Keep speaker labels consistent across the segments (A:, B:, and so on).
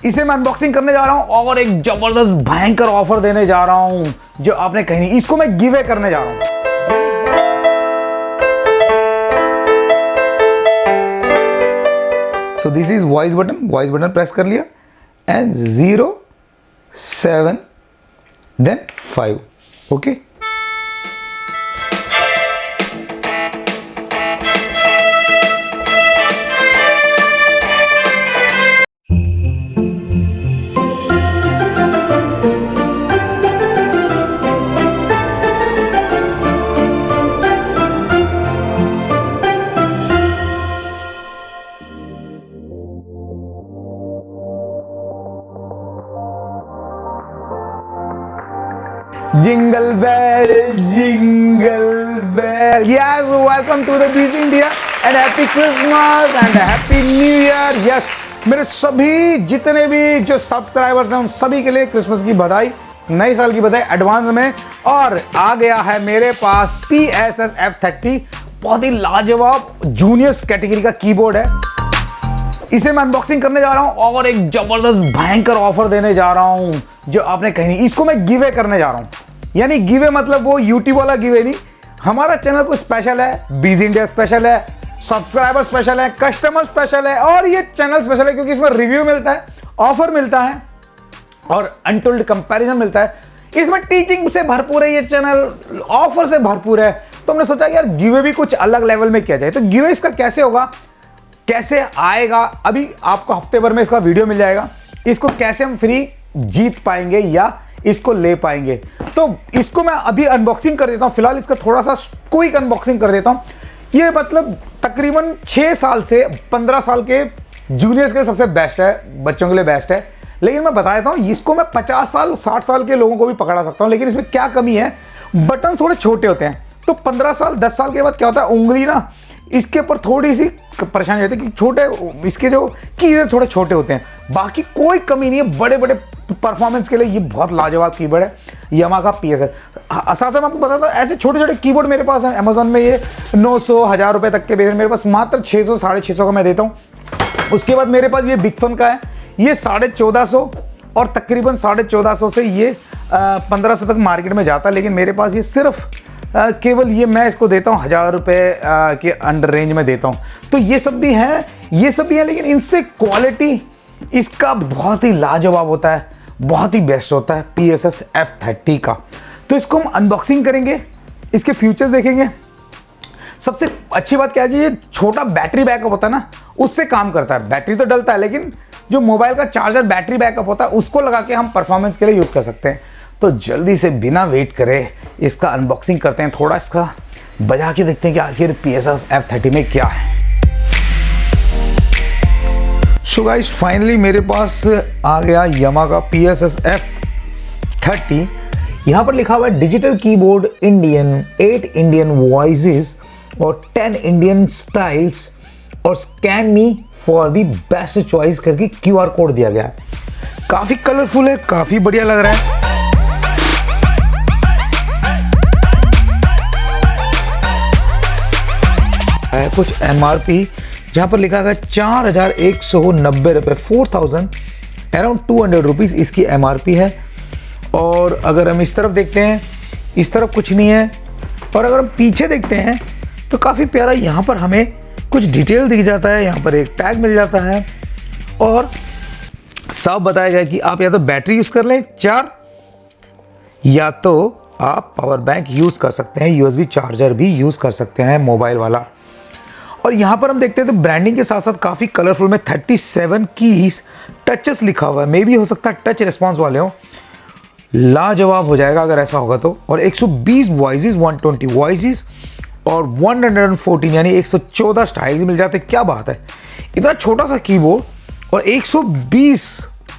A: इसे मैं अनबॉक्सिंग करने जा रहा हूं और एक जबरदस्त भयंकर ऑफर देने जा रहा हूं जो आपने कहीं नहीं। इसको मैं गिव अवे करने जा रहा हूं। So this is voice button press कर लिया and 0 7 then 5 okay. Jingle bell, yes, welcome to the Bees India and happy Christmas and happy New Year. Yes, मेरे सभी जितने भी जो सब्सक्राइबर्स हैं उन सभी के लिए क्रिसमस की बधाई, नए साल की बधाई एडवांस में। और आ गया है मेरे पास PSS F30, बहुत ही लाजवाब जूनियर्स कैटेगरी का कीबोर्ड है। इसे मैं अनबॉक्सिंग करने जा रहा हूं और एक जबरदस्त भयंकर ऑफर देने जा रहा हूं जो आपने कहीं नहीं। इसको मैं गिव अवे करने जा रहा हूं, यानी गिव अवे मतलब वो यूट्यूब वाला गिव अवे नहीं। हमारा चैनल को स्पेशल है, बीज इंडिया स्पेशल है, सब्सक्राइबर स्पेशल है, कस्टमर स्पेशल है और ये चैनल स्पेशल है क्योंकि इसमें रिव्यू मिलता है, ऑफर मिलता है और अनटोल्ड कंपैरिजन मिलता है। इसमें टीचिंग से भरपूर है ये चैनल, ऑफर से भरपूर है। तो हमने सोचा यार गिव अवे भी कुछ अलग लेवल में किया जाए। तो गिव अवे इसका कैसे होगा, कैसे आएगा, अभी आपको हफ्ते भर में इसका वीडियो मिल जाएगा। इसको कैसे हम फ्री जीत पाएंगे या इसको ले पाएंगे, तो इसको मैं अभी अनबॉक्सिंग कर देता हूं। फिलहाल इसका थोड़ा सा क्विक अनबॉक्सिंग कर देता हूं। ये मतलब तकरीबन 6 साल से 15 साल के जूनियर्स के सबसे बेस्ट है, बच्चों के लिए बेस्ट है। लेकिन मैं बता देता हूं, इसको मैं 50 साल 60 साल के लोगों को भी पकड़ा सकता हूं। लेकिन इसमें क्या कमी है, बटन थोड़े छोटे होते हैं। तो 15 साल 10 साल के बाद क्या होता है, उंगली ना इसके ऊपर थोड़ी सी परेशानी होती है कि छोटे इसके जो कीज थोड़े छोटे होते हैं। बाकी कोई कमी नहीं है, बड़े बड़े परफॉर्मेंस के लिए ये बहुत लाजवाब कीबोर्ड है यामाहा का PSS। साथ में आपको बताता हूँ ऐसे छोटे छोटे कीबोर्ड मेरे पास है अमेजोन में, ये 900 1000 रुपए तक के बेस मेरे पास मात्र 600 650 का मैं देता हूँ। उसके बाद मेरे पास ये बिग फन का है, ये 1450 और तकरीबन 1450 से ये 1500 तक मार्केट में जाता है। लेकिन मेरे पास ये सिर्फ केवल ये मैं इसको देता हूँ 1000 रुपए के अंडर रेंज में देता हूँ। तो ये सब भी है, लेकिन इनसे क्वालिटी इसका बहुत ही लाजवाब होता है, बहुत ही बेस्ट होता है PSS F30 का। तो इसको हम अनबॉक्सिंग करेंगे, इसके फीचर्स देखेंगे। सबसे अच्छी बात क्या है कि ये छोटा बैटरी बैकअप होता है ना, उससे काम करता है। बैटरी तो डलता है लेकिन जो मोबाइल का चार्जर बैटरी बैकअप होता है उसको लगा के हम परफॉर्मेंस के लिए यूज़ कर सकते हैं। तो जल्दी से बिना वेट करे इसका अनबॉक्सिंग करते हैं, थोड़ा इसका बजा के देखते हैं कि आखिर PSS F30 में क्या है। सो गाइस फाइनली मेरे पास आ गया यामाहा का PSS F30। यहाँ पर लिखा हुआ है digital keyboard Indian, 8 Indian voices और 10 इंडियन स्टाइल्स और scan me for the best choice करके QR कोड दिया गया है। काफ़ी कलरफुल है, काफ़ी बढ़िया लग रहा है। कुछ MRP जहाँ पर लिखा है 4190 रुपये, 4000 अराउंड 200 रुपीज़ इसकी MRP है। और अगर हम इस तरफ देखते हैं, इस तरफ कुछ नहीं है। और अगर हम पीछे देखते हैं तो काफ़ी प्यारा यहाँ पर हमें कुछ डिटेल दिख जाता है। यहाँ पर एक टैग मिल जाता है और साफ बताया गया कि आप या तो बैटरी यूज़ कर लें 4, या तो आप पावर बैंक यूज़ कर सकते हैं, USB चार्जर भी यूज़ कर सकते हैं मोबाइल वाला। और यहाँ पर हम देखते हैं तो ब्रांडिंग के साथ साथ काफ़ी कलरफुल में 37 कीज टचेस लिखा हुआ है। मे भी हो सकता है टच रिस्पॉन्स वाले हो, लाजवाब हो जाएगा अगर ऐसा होगा तो। और 120 वॉइसेस, 120 वॉइसेस और 114 यानी 114 स्टाइल्स मिल जाते हैं। क्या बात है, इतना छोटा सा कीबोर्ड और 120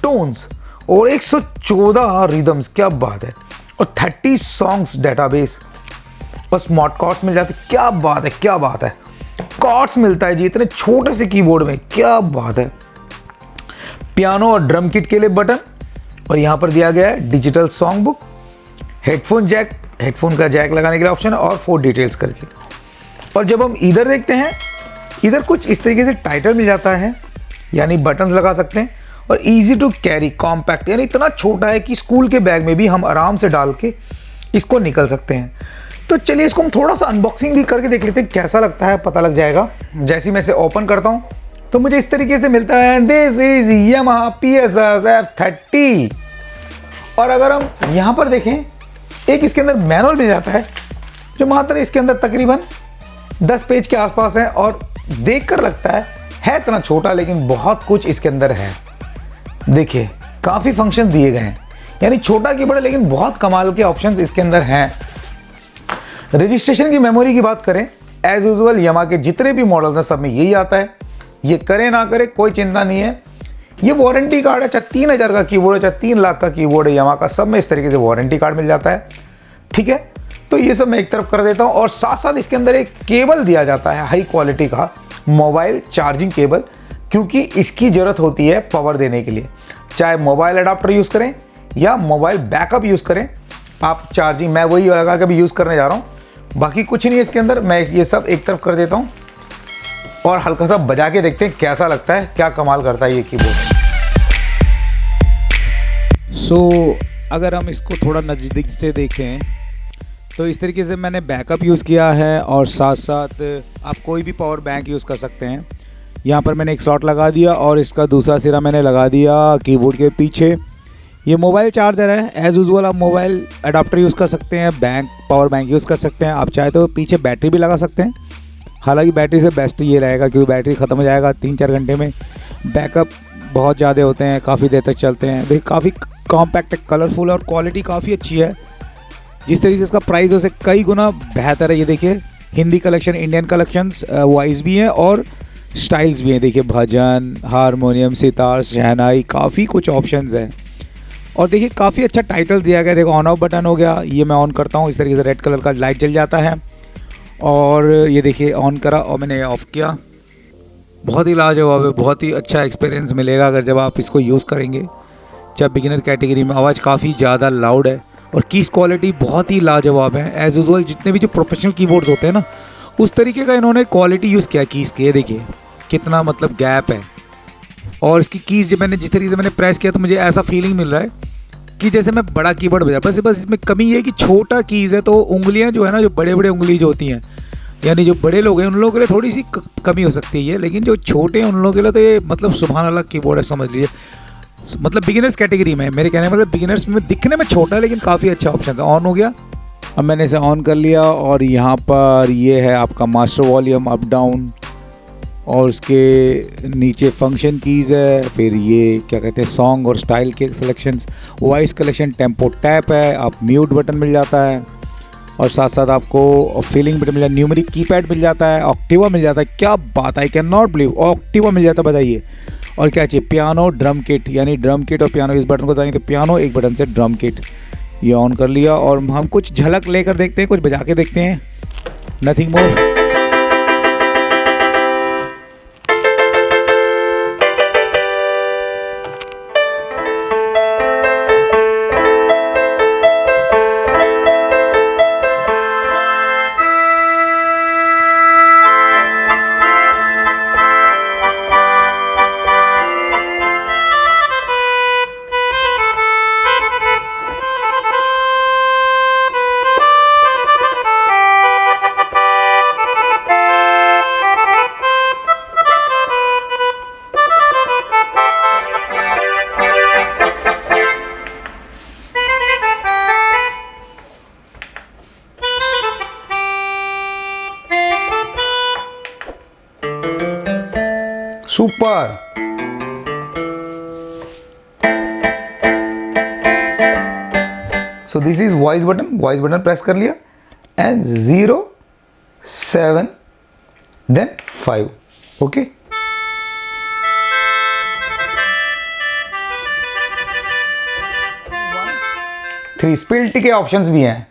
A: टोन्स और 114 रिदम्स, क्या बात है। और 30 सॉन्ग्स डेटाबेस और स्मार्ट कॉर्ड्स मिल जाते। क्या बात है, क्या बात है, कॉर्ड्स मिलता है जी इतने छोटे से कीबोर्ड में, क्या बात है। पियानो और ड्रम किट के लिए बटन और यहाँ पर दिया गया है digital song book, headphone jack, headphone का जैक लगाने के लिए ऑप्शन है और 4 डिटेल्स करके। और जब हम इधर देखते हैं, इधर कुछ इस तरीके से टाइटल मिल जाता है, यानी बटन्स लगा सकते हैं और इजी टू कैरी, कॉम्पैक्ट, यानी इतना छोटा है कि स्कूल के बैग में भी हम आराम से डाल के इसको निकल सकते हैं। तो चलिए इसको हम थोड़ा सा अनबॉक्सिंग भी करके देख लेते हैं कैसा लगता है, पता लग जाएगा। जैसे मैं इसे ओपन करता हूँ तो मुझे इस तरीके से मिलता है, this is Yamaha PSS F30। और अगर हम यहाँ पर देखें, एक इसके अंदर मैनुअल मिल जाता है जो मात्र इसके अंदर तकरीबन 10 पेज के आसपास है, और देखकर लगता है इतना छोटा लेकिन बहुत कुछ इसके अंदर है। देखिए काफ़ी फंक्शन दिए गए हैं, यानी छोटा कीबोर्ड लेकिन बहुत कमाल के ऑप्शंस इसके अंदर हैं। रजिस्ट्रेशन की मेमोरी की बात करें, एज यूजुअल यामाहा के जितने भी मॉडल्स हैं सब में यही आता है। ये करे ना करे कोई चिंता नहीं है, ये वारंटी कार्ड है, चाहे 3000 का कीबोर्ड है चाहे 3 लाख का कीबोर्ड है यामाहा का, सब में इस तरीके से वारंटी कार्ड मिल जाता है। ठीक है, तो ये सब मैं एक तरफ कर देता हूँ, और साथ साथ इसके अंदर एक केबल दिया जाता है हाई क्वालिटी का मोबाइल चार्जिंग केबल, क्योंकि इसकी ज़रूरत होती है पावर देने के लिए। चाहे मोबाइल अडाप्टर यूज़ करें या मोबाइल बैकअप यूज़ करें आप, चार्जिंग मैं वही लगा के भी यूज़ करने जा रहा हूँ। बाकी कुछ नहीं है इसके अंदर, मैं ये सब एक तरफ कर देता हूँ और हल्का सा बजा के देखते हैं कैसा लगता है, क्या कमाल करता है ये कीबोर्ड।
B: अगर हम इसको थोड़ा नज़दीक से देखें तो इस तरीके से मैंने बैकअप यूज़ किया है, और साथ साथ आप कोई भी पावर बैंक यूज़ कर सकते हैं। यहाँ पर मैंने एक स्लॉट लगा दिया और इसका दूसरा सिरा मैंने लगा दिया कीबोर्ड के पीछे। ये मोबाइल चार्जर है, एज़ यूजुअल आप मोबाइल अडाप्टर यूज़ कर सकते हैं, पावर बैंक यूज़ कर सकते हैं। आप चाहे तो पीछे बैटरी भी लगा सकते हैं, हालांकि बैटरी से बेस्ट ये रहेगा क्योंकि बैटरी ख़त्म हो जाएगा 3-4 घंटे में। बैकअप बहुत ज़्यादा होते हैं, काफ़ी देर तक चलते हैं। देखिए काफ़ी कॉम्पैक्ट, कलरफुल और क्वालिटी काफ़ी अच्छी है। जिस तरीके से इसका प्राइस है उससे कई गुना बेहतर है। ये देखिए Hindi collection, Indian collections wise भी हैं और स्टाइल्स भी हैं। देखिए भजन, हारमोनियम, सितार, शहनाई, काफ़ी कुछ ऑप्शंस हैं। और देखिए काफ़ी अच्छा टाइटल दिया गया। देखो ऑन ऑफ बटन हो गया, ये मैं ऑन करता हूँ, इस तरीके से रेड कलर का लाइट जल जाता है। और ये देखिए ऑन करा और मैंने ऑफ़ किया। बहुत ही लाजवाब है, बहुत ही अच्छा एक्सपीरियंस मिलेगा अगर जब आप इसको यूज़ करेंगे। जब बिगिनर कैटेगरी में आवाज़ काफ़ी ज़्यादा लाउड है और कीज़ क्वालिटी बहुत ही लाजवाब है। एज़ यूजुअल जितने भी जो प्रोफेशनल कीबोर्ड्स होते हैं ना, उस तरीके का इन्होंने क्वालिटी यूज़ किया कीज़ के। देखिए कितना मतलब गैप है, और इसकी कीज़ जब मैंने जिस तरीके से मैंने प्रेस किया तो मुझे ऐसा फीलिंग मिल रहा है कि जैसे मैं बड़ा कीबोर्ड बजा। बस इसमें कमी ये है कि छोटा कीज़ है, तो उंगलियां जो है ना, जो बड़े बड़े उंगली जो होती हैं, यानी जो बड़े लोग हैं उन लोगों के लिए थोड़ी सी कमी हो सकती है, लेकिन जो छोटे हैं उन लोगों के लिए तो ये मतलब सुभान अल्लाह कीबोर्ड है, समझ लीजिए। मतलब बिगिनर्स कैटेगरी में, मेरे कहने मतलब बिगिनर्स में दिखने में छोटा है लेकिन काफ़ी अच्छा ऑप्शन है। ऑन हो गया, अब मैंने इसे ऑन कर लिया, और यहाँ पर ये है आपका मास्टर वॉल्यूम अप डाउन, और उसके नीचे फंक्शन कीज़ है। फिर ये क्या कहते हैं, सॉन्ग और स्टाइल के selections, voice collection, tempo tap है, आप म्यूट बटन मिल जाता है, और साथ साथ आपको फीलिंग बटन मिल जाता है, न्यूमेरिक कीपैड मिल जाता है, ऑक्टिवा मिल जाता है। क्या बात है, आई कैन नॉट बिलीव, ऑक्टिवा मिल जाता है, बताइए। और क्या चाहिए, पियानो ड्रम किट, यानी ड्रम किट और पियानो, इस बटन को दबाएंगे तो पियानो, एक बटन से ड्रम किट। ये ऑन कर लिया, और हम कुछ झलक लेकर देखते हैं, कुछ बजा के देखते हैं। Nothing more.
A: Super. So this is voice button press कर लिया, and 0 7 then 5, okay. Three split के ऑप्शंस भी हैं।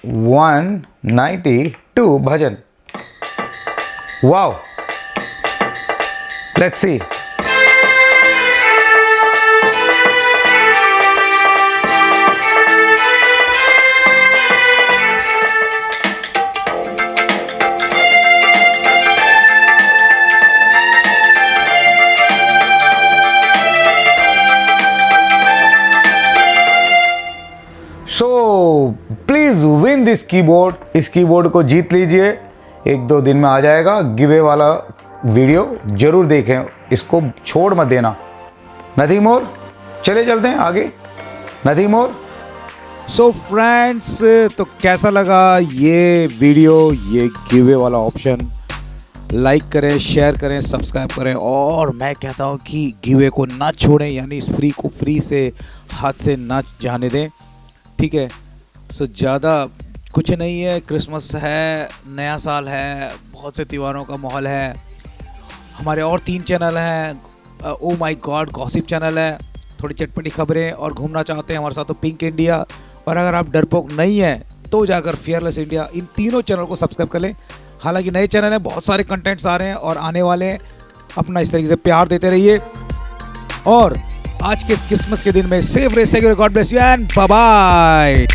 A: 192 भजन. Wow. Let's see. So please win this keyboard. इस कीबोर्ड को जीत लीजिए. 1-2 दिन में आ जाएगा गिवे वाला वीडियो. जरूर देखें, इसको छोड़ मत देना. Nothing more. चले चलते हैं आगे. Nothing more.
B: सो फ्रेंड्स, तो कैसा लगा ये वीडियो, ये गिवे वाला ऑप्शन? लाइक करें, शेयर करें, सब्सक्राइब करें, और मैं कहता हूँ कि गिवे को ना छोड़ें, यानी इस फ्री को फ्री से हाथ से ना जाने दें. ठीक है. सो ज़्यादा कुछ नहीं है. क्रिसमस है, नया साल है, बहुत से त्योहारों का माहौल है. हमारे और 3 चैनल हैं. Oh my God gossip channel है, थोड़ी चटपटी खबरें, और घूमना चाहते हैं हमारे साथ तो पिंक इंडिया. और अगर आप डरपोक नहीं हैं तो जाकर फियरलेस इंडिया, इन तीनों चैनल को सब्सक्राइब कर लें. हालांकि नए चैनल हैं, बहुत सारे कंटेंट्स आ रहे हैं और आने वाले हैं. अपना इस तरीके से प्यार देते रहिए. और आज के क्रिसमस के दिन में सेफ रहे, God bless you and bye bye.